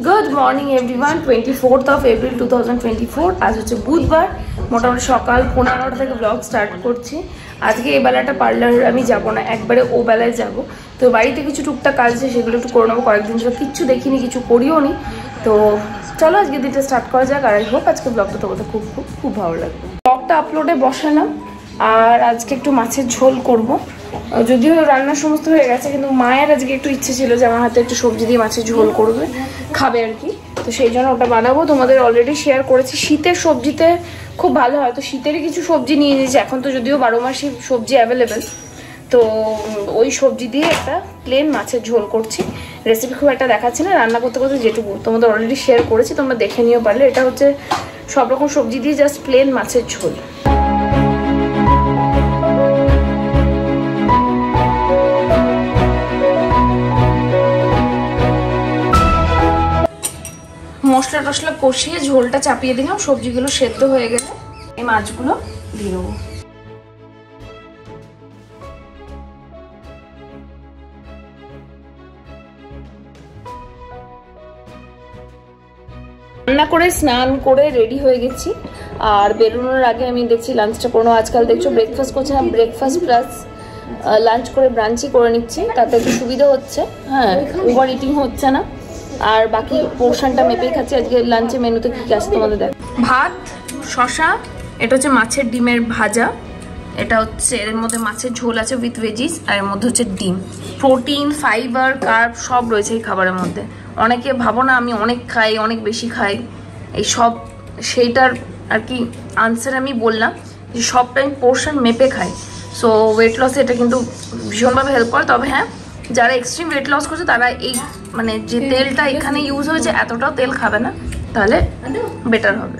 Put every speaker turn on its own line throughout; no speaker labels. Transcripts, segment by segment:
Good morning everyone. 24th of April 2024। আজ হচ্ছে বুধবার, মোটামুটি সকাল 15টা থেকে ব্লগ স্টার্ট করছি। আজকে এই বেলাটা পার্লার আমি যাব না, একবারে ও বেলায় যাব। তো বাড়িতে কিছু টুকটাক কাজ আছে, সেগুলো একটু করে নেবো। কয়েকদিন ধরে কিচ্ছু দেখিনি, কিছু করিও নি। তো চলো আজকে দিনটা স্টার্ট করা যাক। আর আই হোপ আজকে ব্লগটা তোমাদের খুব খুব খুব ভালো লাগবে। ব্লগটা আপলোডে বসালাম, আর আজকে একটু মাছের ঝোল করব। যদিও রান্নার সমস্ত হয়ে গেছে, কিন্তু মায়ের আজকে একটু ইচ্ছে ছিল যে আমার হাতে একটু সবজি দিয়ে মাছের ঝোল করবে, খাবে আর কি। তো সেই জন্য ওটা বানাবো। তোমাদের অলরেডি শেয়ার করেছি, শীতের সবজিতে খুব ভালো হয়। তো শীতেরই কিছু সবজি নিয়ে নিয়েছি। এখন তো যদিও 12 মাসই সবজি অ্যাভেলেবেল, তো ওই সবজি দিয়ে একটা প্লেন মাছের ঝোল করছি। রেসিপি খুব একটা দেখাচ্ছি না, রান্না করতে করতে যেটুকু তোমাদের অলরেডি শেয়ার করেছি তোমরা দেখে নিও পারলে। এটা হচ্ছে সব রকম সবজি দিয়ে জাস্ট প্লেন মাছের ঝোল। মশলা টশলা কষিয়ে ঝোলটা চাপিয়ে দিলাম। সবজিগুলো সেদ্ধ হয়ে গেলে এই মাছগুলো দিয়ে দেবো। রান্না করে স্নান করে রেডি হয়ে গেছি, আর বেরোনোর আগে আমি দেখছি লাঞ্চটা কোনো, আজকাল দেখছো ব্রেকফাস্ট করছি না, ব্রেকফাস্ট প্লাস লাঞ্চ করে ব্রাঞ্চই করে নিচ্ছি। তাতে একটু সুবিধা হচ্ছে, হ্যাঁ, ওভার ইটিং হচ্ছে না। আর বাকি পোর্শনটা মেপেই খাচ্ছি। আজকে লাঞ্চে মেনুতে কী কী আছে তোমাদের দেখ। ভাত, শশা, এটা হচ্ছে মাছের ডিমের ভাজা, এটা হচ্ছে এর মধ্যে মাছের ঝোল আছে উইথ ভেজিস, আর এর মধ্যে হচ্ছে ডিম। প্রোটিন, ফাইবার, কার্ব সব রয়েছে এই খাবারের মধ্যে। অনেকে ভাবো না আমি অনেক খাই, অনেক বেশি খাই, এই সব সেইটার আর কি আনসার আমি বললাম যে সব টাইম পোর্শন মেপে খাই। সো ওয়েট লসে এটা কিন্তু ভীষণভাবে হেল্প করে। তবে হ্যাঁ, যারা এক্সট্রিম ওয়েট লস করছে তারা এই মানে যে তেলটা এখানে ইউজ হয়েছে এতটাও তেল খাবে না, তাহলে বেটার হবে।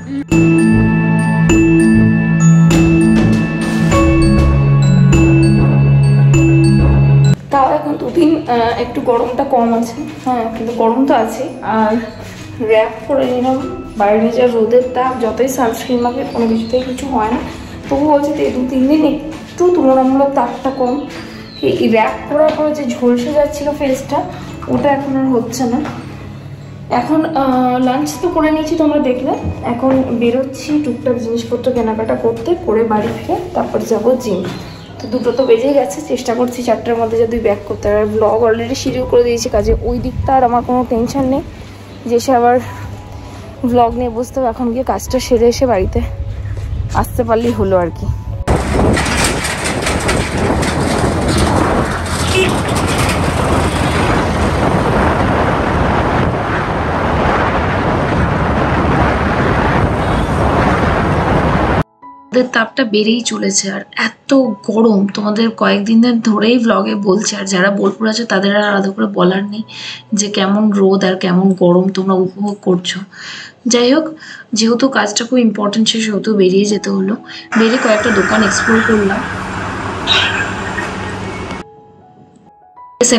তাও এখন দুদিন একটু গরমটা কম আছে, হ্যাঁ, কিন্তু গরম তো আছে। আর র্যাপ করে নিলাম, বাইরে যা রোদের তাপ, যতই সানস্ক্রিন মাখে কোনো কিছুতেই কিছু হয় না। তবু বলছি তো এই 2-3 দিন একটু তুলনামূলক তাপটা কম। এই র্যাপ করার পরে যে ঝলসে যাচ্ছিলো ফেসটা, ওটা এখন আর হচ্ছে না। এখন লাঞ্চ তো করে নিয়েছি তোমরা দেখলে। এখন বেরোচ্ছি টুকটাক জিনিসপত্র কেনাকাটা করতে, করে বাড়ি ফিরে তারপর যাবো জিম। তো দুটো তো বেজেই গেছে, চেষ্টা করছি 4টার মধ্যে যদি ব্যাক করতে। আর ব্লগ অলরেডি শিডিউল করে দিয়েছি কাজে, ওই দিকটা আর আমার কোনো টেনশন নেই যে সে আবার ব্লগ নিয়ে বসতে হবে। এখন গিয়ে কাজটা সেরে এসে বাড়িতে আসতে পারলেই হলো আর কি। তাপটা বেড়েই চলেছে, আর এত গরম তোমাদের কয়েকদিনের ধরেই ব্লগে বলছে। আর যারা বোলপুর আছে তাদের আর আলাদা করে বলার নেই যে কেমন রোদ আর কেমন গরম তোমরা উপভোগ করছো। যাই হোক, যেহেতু কাজটা খুব ইম্পর্টেন্ট ছিল সেহেতু বেরিয়ে যেতে হলো। বেরিয়ে কয়েকটা দোকান এক্সপ্লোর করলাম।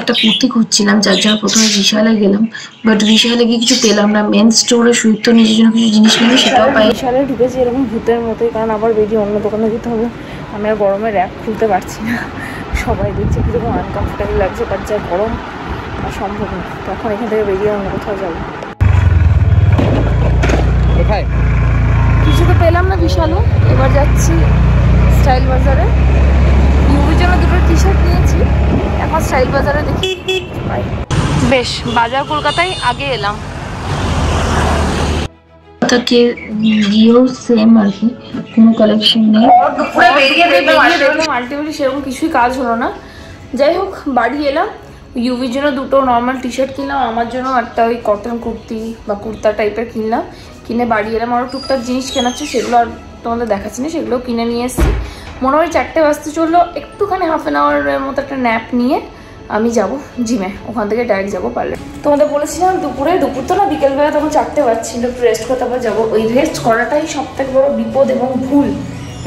একটা কুর্তি খুঁজছিলাম, যার জন্য প্রথমে বিশালে গেলাম, বাট বিশালে গিয়ে কিছু পেলাম না। মেন স্টোরে সুইট তো নিজের জন্য কিছু জিনিস কিনে সেটাও পাই। বিশালে ঢুকেছি এরকম ভূতের মতোই, কারণ আবার বেরিয়ে অন্য দোকানে যেতে হবে। আমি আর গরমে র্যাপ খুলতে পারছি না, সবাই দেখছে কীরকম আনকমফোর্টেবল লাগছে, বাট যা গরম আর সম্ভব না। তখন এখান থেকে বেরিয়ে অন্য কোথাও যাবো। কিছু তো পেলাম না বিশালে, এবার যাচ্ছি স্টাইল বাজারে। ইউভির জন্য দুটো টি শার্ট নিয়েছি, এখন স্টাইল বাজারে দেখি পাই। বেশ, বাজার কলকাতায় আগে এলাম, তাকে গিয়েও সেম আর কি, কোনো কালেকশন নেই। আলটিমেটলি সেরকম কিছুই কাজ হলো না। যাই হোক, বাড়ি এলাম। ইউভির জন্য দুটো নর্মাল টি শার্ট কিনলাম, আমার জন্য একটা ওই কটন কুর্তি বা কুর্তা টাইপের কিনলাম। কিনে বাড়ি এলাম। আরও টুকটাক জিনিস কেনাচ্ছে, সেগুলো আর তোমাদের দেখাচ্ছি না, সেগুলো কিনে নিয়ে এসেছি। মোটামুটি 4টে বাজতে চললো। একটুখানি হাফ অ্যান আওয়ারের মতো একটা ন্যাপ নিয়ে আমি যাব জিমে, ওখান থেকে ডাইরেক্ট যাবো পার্লার। তোমাদের বলেছিলাম দুপুর তো না, বিকেলবেলা তখন 4টে বাজছিল, একটু রেস্ট করতে আবার যাবো। ওই রেস্ট করাটাই সব থেকে বড় বিপদ এবং ভুল।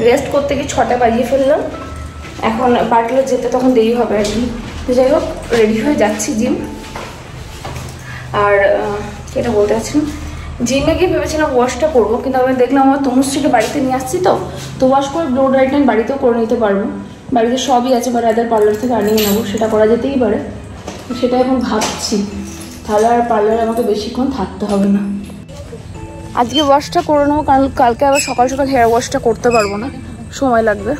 রেস্ট করতে গিয়ে 6টা বাজিয়ে ফেললাম। এখন পার্লার যেতে তখন দেরি হবে আর কি। তো যাই হোক, রেডি হয়ে যাচ্ছি জিম। আর এটা বলতে পারছি না, জিমে গিয়ে ভেবেছিলাম ওয়াশটা করবো, কিন্তু আমি দেখলাম আমার তনুশ্রীকে বাড়িতে নিয়ে আসছি, তো ওয়াশ করে ব্লো ড্রাই টাইম বাড়িতেও করে নিতে পারবো। বাড়িতে সবই আছে, বাট এদের পার্লার থেকে আনিয়ে নেবো, সেটা করা যেতেই পারে। সেটা এখন ভাবছি। তাহলে আর পার্লারে আমাকে বেশিক্ষণ থাকতে হবে না। আজকে ওয়াশটা করে নেবো, কারণ কালকে আবার সকাল সকাল হেয়ার ওয়াশটা করতে পারবো না, সময় লাগবে।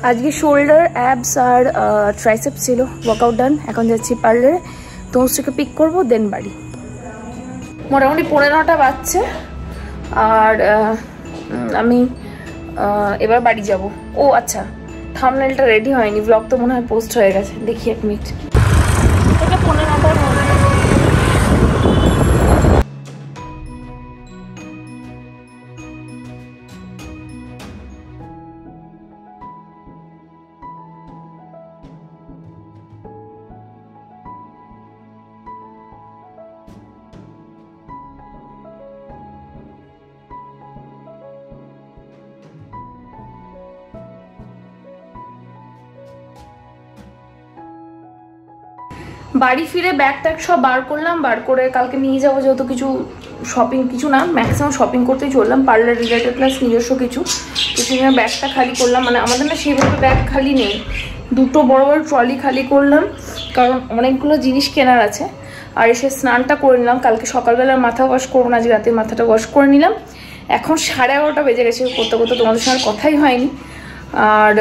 আজকে শোল্ডার, অ্যাবস আর ট্রাইসেপ ছিল, ওয়ার্কআউট ডান। এখন যাচ্ছি পার্লারে, তনুশ্রীকে পিক করবো, দেন বাড়ি। মোটামুটি 9:15 বাজছে আর আমি এবার বাড়ি যাব। ও আচ্ছা, থাম্বনেলটা রেডি হয়নি, ব্লগ তো মনে হয় পোস্ট হয়ে গেছে, দেখি 1 মিনিট। এটা 15টার মধ্যে। বাড়ি ফিরে ব্যাগ ট্যাগ সব বার করলাম, বার করে কালকে নিয়ে যাবো যেহেতু কিছু শপিং, কিছু না ম্যাক্সিমাম শপিং করতেই চললাম, পার্লার রিলেটেড প্লাস নিজস্ব কিছু নিয়ে ব্যাগটা খালি করলাম। মানে আমাদের না সেভাবে ব্যাগ খালি নেই, 2টো বড় বড় ট্রলি খালি করলাম, কারণ অনেকগুলো জিনিস কেনার আছে। আর এসে স্নানটা করে নিলাম, কালকে সকালবেলার মাথা ওয়াশ করবো না, আজ রাতে মাথাটা ওয়াশ করে নিলাম। এখন 11:30 বেজে গেছে, করতে করতে তোমাদের সঙ্গে কথাই হয়নি। আর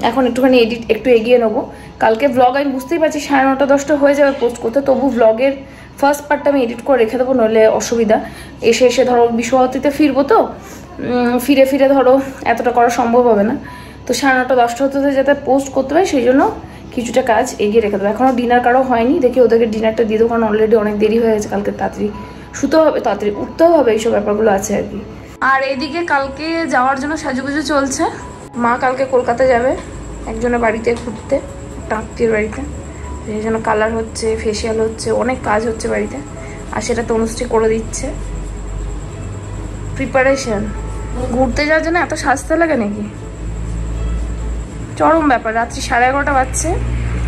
এখন একটুখানি একটু এগিয়ে নেবো। কালকে ব্লগ আমি বুঝতেই পারছি 9:30 10টা হয়ে যাবে পোস্ট করতে, তবু ব্লগের ফার্স্ট পার্টটা আমি এডিট করে রেখে দেবো, নইলে অসুবিধা। এসে ধরো বিশ্বভারতীতে ফিরবো, তো ফিরে ধরো এতটা করা সম্ভব হবে না। তো 9:30 10টা হতে যাতে পোস্ট করতে পারি, সেই জন্য কিছুটা কাজ এগিয়ে রেখে দেবো। এখনও ডিনার কারো হয়নি, দেখি ওদেরকে ডিনারটা দিয়ে দেবো, কারণ অলরেডি অনেক দেরি হয়ে গেছে। কালকে তাড়াতাড়ি শুতেও হবে, তাড়াতাড়ি উঠতেও হবে, এইসব ব্যাপারগুলো আছে আর কি। আর এদিকে কালকে যাওয়ার জন্য সাজুগুজু চলছে। মা কালকে কলকাতা যাবে একজনের বাড়িতে ঘুরতে, একটা আত্মীয়ের বাড়িতে, সেই জন্য কালার হচ্ছে, ফেসিয়াল হচ্ছে, অনেক কাজ হচ্ছে বাড়িতে, আর সেটা তনুশ্রী করে দিচ্ছে। প্রিপারেশন, ঘুরতে যাওয়ার জন্য এত সাজতে লাগে নাকি, চরম ব্যাপার। রাত্রি 11:30 বাজছে,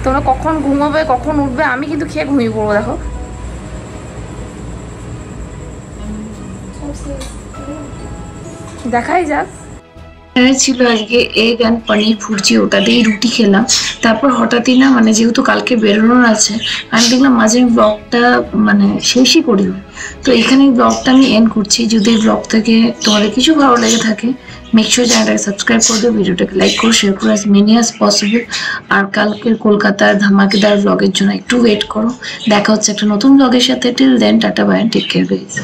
তোমরা কখন ঘুমাবে কখন উঠবে, আমি কিন্তু খেয়ে ঘুমিয়ে পড়বো। দেখো দেখাই যাক। ছিল আজকে এগ অ্যান্ড পনির ভুর্জি, ওটা দিয়ে রুটি খেলাম। তারপর হঠাৎই না, মানে যেহেতু কালকে বেরোনোর আছে, আমি দেখলাম মাঝে আমি ব্লগটা মানে শেষই করি, তো এখানে ব্লগটা আমি এন্ড করছি। যদি এই ব্লগ থেকে তোমাদের কিছু ভালো লেগে থাকে, মেক শিওর চ্যানেলটাকে সাবস্ক্রাইব করে দিও, ভিডিওটাকে লাইক করো, শেয়ার করো অ্যাজ মেনি অ্যাজ পসিবল। আর কালকের কলকাতার ধামাকেদার ব্লগের জন্য একটু ওয়েট করো। দেখা হচ্ছে একটা নতুন ব্লগের সাথে। Till then tata bye, take care guys.